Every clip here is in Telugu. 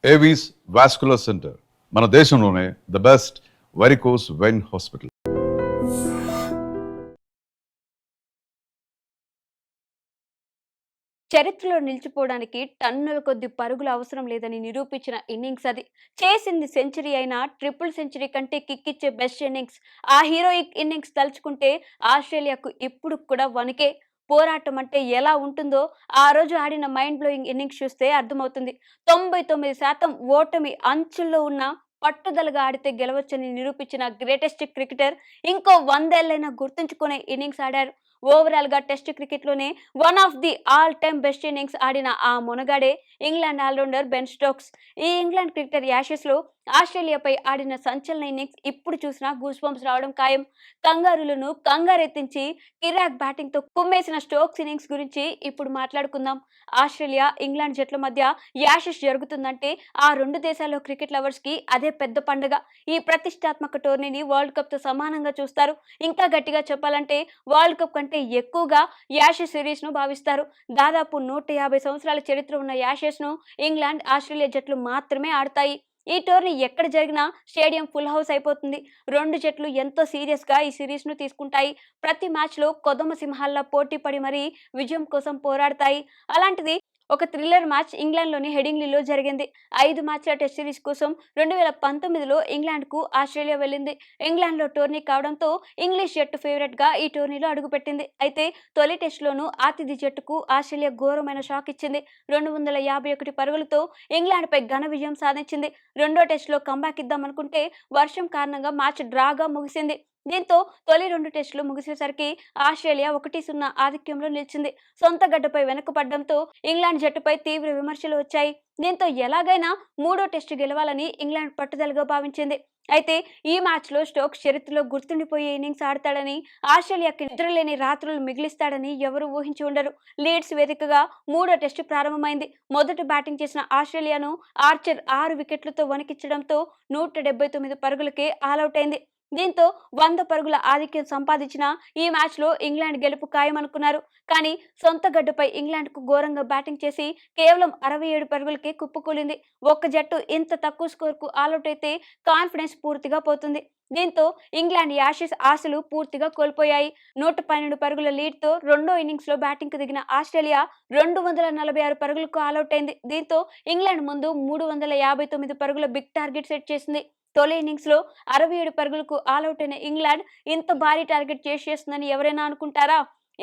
ఏవీస్ వాస్కులర్ సెంటర్ మన దేశంలోనే the best varicose vein hospital. చరిత్రలో నిలిచిపోవడానికి టన్నుల కొద్ది పరుగులు అవసరం లేదని నిరూపించిన ఇన్నింగ్స్ అది. చేసింది సెంచరీ అయినా ట్రిపుల్ సెంచరీ కంటే కిక్కిచ్చే బెస్ట్ ఇన్నింగ్స్. ఆ హీరోయిక్ ఇన్నింగ్స్ తలుచుకుంటే ఆస్ట్రేలియాకు ఇప్పుడు కూడా వణికే. పోరాటం అంటే ఎలా ఉంటుందో ఆ రోజు ఆడిన మైండ్ బ్లోయింగ్ ఇన్నింగ్స్ చూస్తే అర్థమవుతుంది. 99% ఓటమి అంచుల్లో ఉన్న పట్టుదలగా ఆడితే గెలవచ్చని నిరూపించిన గ్రేటెస్ట్ క్రికెటర్ ఇంకో 100 ఏళ్లైనా గుర్తుంచుకునే ఇన్నింగ్స్ ఆడారు. ఓవరాల్ గా టెస్ట్ క్రికెట్ లోనే one of the all time best innings ఆడిన ఆ మొనగాడే ఇంగ్లాండ్ ఆల్రౌండర్ బెన్ స్టోక్స్. ఈ ఇంగ్లాండ్ క్రికెటర్ యాషెస్ లో ఆస్ట్రేలియాపై ఆడిన సంచలన ఇన్నింగ్స్ ఇప్పుడు చూసినా గూస్ బంప్స్ రావడం ఖాయం. కంగారులను కంగారెత్తించి కిరాక్ బ్యాటింగ్ తో కుమ్మేసిన స్టోక్స్ ఇన్నింగ్స్ గురించి ఇప్పుడు మాట్లాడుకుందాం. ఆస్ట్రేలియా ఇంగ్లాండ్ జట్ల మధ్య యాషెస్ జరుగుతుందంటే ఆ రెండు దేశాల్లో క్రికెట్ లవర్స్ కి అదే పెద్ద పండుగ. ఈ ప్రతిష్టాత్మక టోర్నీని వరల్డ్ కప్ తో సమానంగా చూస్తారు. ఇంకా గట్టిగా చెప్పాలంటే వరల్డ్ కప్ కంటే ఎక్కువగా యాషెస్ సిరీస్ ను భావిస్తారు. దాదాపు 150 సంవత్సరాల చరిత్ర ఉన్న యాషెస్ ను ఇంగ్లాండ్, ఆస్ట్రేలియా జట్లు మాత్రమే ఆడతాయి. ఈ టోర్నీ ఎక్కడ జరిగినా స్టేడియం ఫుల్ హౌస్ అయిపోతుంది. రెండు జట్లు ఎంతో సీరియస్ గా ఈ సిరీస్ ను తీసుకుంటాయి. ప్రతి మ్యాచ్ లో కొదమ సింహాల్లా పోటీ పడి మరీ విజయం కోసం పోరాడతాయి. అలాంటిది ఒక థ్రిల్లర్ మ్యాచ్ ఇంగ్లాండ్లోని హెడింగ్లీలో జరిగింది. 5 మ్యాచ్ల టెస్ట్ సిరీస్ కోసం 2019లో ఇంగ్లాండ్కు ఆస్ట్రేలియా వెళ్ళింది. ఇంగ్లాండ్లో టోర్నీ కావడంతో ఇంగ్లీష్ జట్టు ఫేవరెట్గా ఈ టోర్నీలో అడుగుపెట్టింది. అయితే తొలి టెస్టులోనూ ఆతిథ్య జట్టుకు ఆస్ట్రేలియా ఘోరమైన షాక్ ఇచ్చింది. 251 పరుగులతో ఇంగ్లాండ్పై ఘన విజయం సాధించింది. రెండో టెస్టులో కంబ్యాక్ ఇద్దామనుకుంటే వర్షం కారణంగా మ్యాచ్ డ్రాగా ముగిసింది. దీంతో తొలి 2 టెస్టులు ముగిసేసరికి ఆస్ట్రేలియా 1-0 ఆధిక్యంలో నిలిచింది. సొంత గడ్డపై వెనకపడడంతో ఇంగ్లాండ్ జట్టుపై తీవ్ర విమర్శలు వచ్చాయి. దీంతో ఎలాగైనా మూడో టెస్టు గెలవాలని ఇంగ్లాండ్ పట్టుదలగా భావించింది. అయితే ఈ మ్యాచ్లో స్టోక్స్ చరిత్రలో గుర్తుండిపోయే ఇన్నింగ్స్ ఆడతాడని, ఆస్ట్రేలియాకి నిద్రలేని రాత్రులు మిగిలిస్తాడని ఎవరూ ఊహించి ఉండరు. లీడ్స్ వేదికగా మూడో టెస్టు ప్రారంభమైంది. మొదట బ్యాటింగ్ చేసిన ఆస్ట్రేలియాను ఆర్చర్ 6 వికెట్లతో వణికించడంతో 179 పరుగులకే ఆలౌట్ అయింది. దీంతో 100 పరుగుల ఆధిక్యం సంపాదించిన ఈ మ్యాచ్లో ఇంగ్లాండ్ గెలుపు ఖాయమనుకున్నారు. కానీ సొంత గడ్డపై ఇంగ్లాండ్కు ఘోరంగా బ్యాటింగ్ చేసి కేవలం 67 పరుగులకే కుప్పకూలింది. ఒక్క జట్టు ఇంత తక్కువ స్కోర్కు ఆలౌట్ అయితే కాన్ఫిడెన్స్ పూర్తిగా పోతుంది. దీంతో ఇంగ్లాండ్ యాషెస్ ఆశలు పూర్తిగా కోల్పోయాయి. 112 పరుగుల లీడ్తో రెండో ఇన్నింగ్స్లో బ్యాటింగ్కు దిగిన ఆస్ట్రేలియా 246 పరుగులకు ఆలౌట్ అయింది. దీంతో ఇంగ్లాండ్ ముందు 359 పరుగుల బిగ్ టార్గెట్ సెట్ చేసింది. తొలి ఇన్నింగ్స్లో 67 పరుగులకు ఆలౌట్ అయిన ఇంగ్లాండ్ ఇంత భారీ టార్గెట్ చేస్తుందని ఎవరైనా అనుకుంటారా?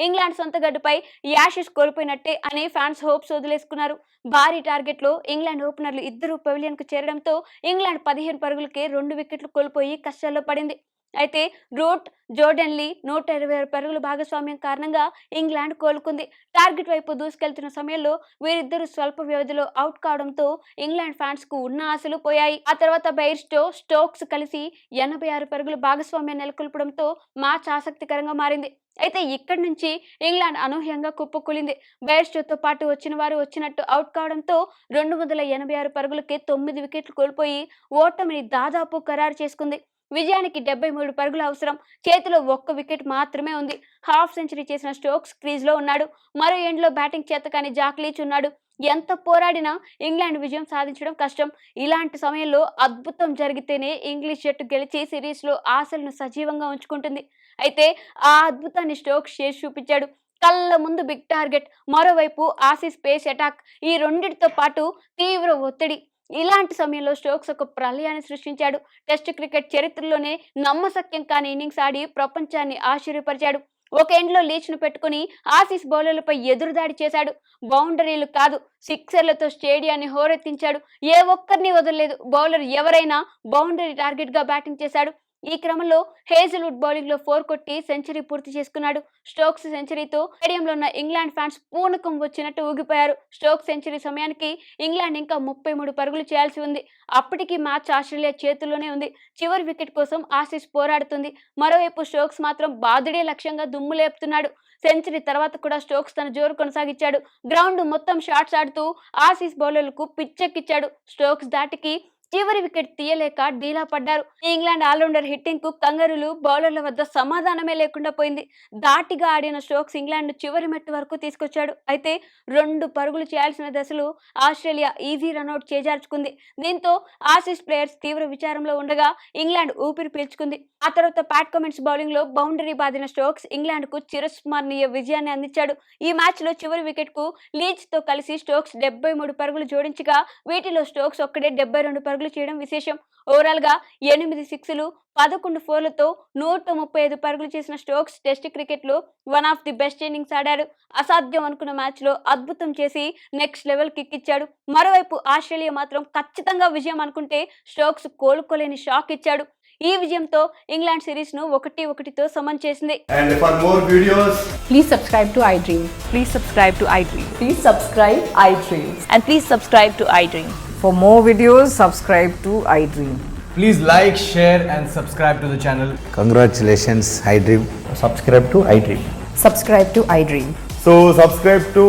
ఇంగ్లాండ్ సొంత గడ్డుపై యాషెస్ కోల్పోయినట్టే అని ఫ్యాన్స్ హోప్స్ వదిలేసుకున్నారు. భారీ టార్గెట్లో ఇంగ్లాండ్ ఓపెనర్లు ఇద్దరు పెవిలియన్కు చేరడంతో ఇంగ్లాండ్ 15 పరుగులకే 2 వికెట్లు కోల్పోయి కష్టాల్లో పడింది. అయితే రూట్, జోర్డెన్ లీ 126 పరుగుల భాగస్వామ్యం కారణంగా ఇంగ్లాండ్ కోలుకుంది. టార్గెట్ వైపు దూసుకెళ్తున్న సమయంలో వీరిద్దరూ స్వల్ప వ్యవధిలో అవుట్ కావడంతో ఇంగ్లాండ్ ఫ్యాన్స్ కు ఉన్న ఆశలు పోయాయి. ఆ తర్వాత బెయిర్స్టో, స్టోక్స్ కలిసి 86 పరుగుల భాగస్వామ్యం నెలకొల్పడంతో మ్యాచ్ ఆసక్తికరంగా మారింది. అయితే ఇక్కడి నుంచి ఇంగ్లాండ్ అనూహ్యంగా కుప్పకూలింది. బెయిర్స్టోతో పాటు వచ్చిన వారు వచ్చినట్టు అవుట్ కావడంతో 286 పరుగులకే 9 వికెట్లు కోల్పోయి ఓటమిని దాదాపు ఖరారు చేసుకుంది. విజయానికి 73 పరుగులు అవసరం. చేతిలో ఒక్క వికెట్ మాత్రమే ఉంది. హాఫ్ సెంచరీ చేసిన స్టోక్స్ క్రీజ్ లో ఉన్నాడు. మరో ఎండ్లో బ్యాటింగ్ చేతకాని జాక్ లీచ్ ఉన్నాడు. ఎంత పోరాడినా ఇంగ్లాండ్ విజయం సాధించడం కష్టం. ఇలాంటి సమయంలో అద్భుతం జరిగితేనే ఇంగ్లీష్ జట్టు గెలిచి సిరీస్ లో ఆశలను సజీవంగా ఉంచుకుంటుంది. అయితే ఆ అద్భుతాన్ని స్టోక్స్ చేసి చూపించాడు. కళ్ళ ముందు బిగ్ టార్గెట్, మరోవైపు ఆసీస్ పేస్ అటాక్, ఈ రెండింటితో పాటు తీవ్ర ఒత్తిడి. ఇలాంటి సమయంలో స్టోక్స్ ఒక ప్రళయాన్ని సృష్టించాడు. టెస్ట్ క్రికెట్ చరిత్రలోనే నమ్మశక్యం కాని ఇన్నింగ్స్ ఆడి ప్రపంచాన్ని ఆశ్చర్యపరిచాడు. ఒక ఎండ్లో లీచ్ను పెట్టుకుని ఆసీస్ బౌలర్లపై ఎదురుదాడి చేశాడు. బౌండరీలు కాదు, సిక్సర్లతో స్టేడియాన్ని హోరెత్తించాడు. ఏ ఒక్కరిని వదలలేదు. బౌలర్ ఎవరైనా బౌండరీ టార్గెట్ గా బ్యాటింగ్ చేశాడు. ఈ క్రమంలో హేజల్వుడ్ బౌలింగ్ లో 4 కొట్టి సెంచరీ పూర్తి చేసుకున్నాడు. స్టోక్స్ సెంచరీతో స్టేడియంలో ఉన్న ఇంగ్లాండ్ ఫ్యాన్స్ పూనకం వచ్చినట్టు ఊగిపోయారు. స్టోక్స్ సెంచరీ సమయానికి ఇంగ్లాండ్ ఇంకా 33 పరుగులు చేయాల్సి ఉంది. అప్పటికి మ్యాచ్ ఆస్ట్రేలియా చేతుల్లోనే ఉంది. చివరి వికెట్ కోసం ఆసీస్ పోరాడుతుంది. మరోవైపు స్టోక్స్ మాత్రం బాదుడే లక్ష్యంగా దుమ్ము లేపుతున్నాడు. సెంచరీ తర్వాత కూడా స్టోక్స్ తన జోరు కొనసాగించాడు. గ్రౌండ్ మొత్తం షాట్స్ ఆడుతూ ఆసీస్ బౌలర్లకు పిచ్చెక్కిచ్చాడు. స్టోక్స్ దాటికి చివరి వికెట్ తీయలేక డీలా పడ్డారు. ఇంగ్లాండ్ ఆల్రౌండర్ హిట్టింగ్ కు కంగారులు బౌలర్ల వద్ద సమాధానమే లేకుండా పోయింది. ధాటిగా ఆడిన స్టోక్స్ ఇంగ్లాండ్ చివరి మెట్టు వరకు తీసుకొచ్చాడు. అయితే 2 పరుగులు చేయాల్సిన దశలో ఆస్ట్రేలియా ఈజీ రన్అట్ చేజార్చుకుంది. దీంతో ఆసీస్ ప్లేయర్స్ తీవ్ర విచారంలో ఉండగా ఇంగ్లాండ్ ఊపిరి పీల్చుకుంది. ఆ తర్వాత ప్యాట్ కమిన్స్ బౌలింగ్ లో బౌండరీ బాదిన స్టోక్స్ ఇంగ్లాండ్ కు చిరస్మరణీయ విజయాన్ని అందించాడు. ఈ మ్యాచ్ లో చివరి వికెట్ కు లీచ్ తో కలిసి స్టోక్స్ 73 పరుగులు జోడించగా వీటిలో స్టోక్స్ ఒక్కడే 72 పరుగులు చేయడం విశేషం. ఓవరాల్ గా 8 సిక్స్లు 11 ఫోర్లతో 135 పరుగులు చేసిన స్టోక్స్ టెస్ట్ క్రికెట్ లో one of the best innings ఆడారు. అసాధ్యం అనుకున్న మ్యాచ్ లో అద్భుతం చేసి నెక్స్ట్ లెవెల్ కిక్ ఇచ్చాడు. మరోవైపు ఆస్ట్రేలియా మాత్రం ఖచ్చితంగా విజయం అనుకుంటే స్టోక్స్ కోలుకోలేని షాక్ ఇచ్చాడు. ఈ విజయంతో ఇంగ్లాండ్ సిరీస్ ను 1-1తో సమన్ చేసింది. And for more videos, Please subscribe to iDream. Please subscribe to iDream. Please subscribe iDream. And please subscribe to iDream. For more videos, subscribe to iDream. please like, share, and subscribe to the channel. Congratulations, iDream. Subscribe to iDream. Subscribe to iDream. So subscribe to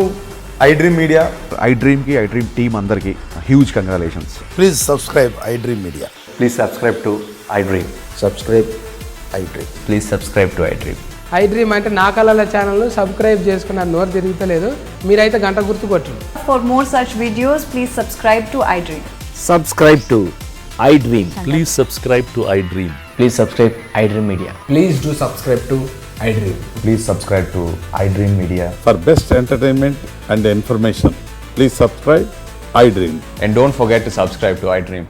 iDream Media. iDream की iDream team अंदर की huge congratulations. Please subscribe iDream Media. Please subscribe to iDream. Subscribe iDream. Please subscribe to iDream. iDream అంటే నా కళల ఛానల్ సబ్స్క్రైబ్ చేసుకున్న నోరు తిరుగుతలేదు. మీరైతే గంట గుర్తు కొట్టండి. For more such videos, please subscribe to iDream. Subscribe to iDream. Please subscribe to iDream. Please subscribe iDream Media. Please do subscribe to iDream. Please subscribe to iDream Media. For best entertainment and information, please subscribe iDream. And don't forget to subscribe to iDream.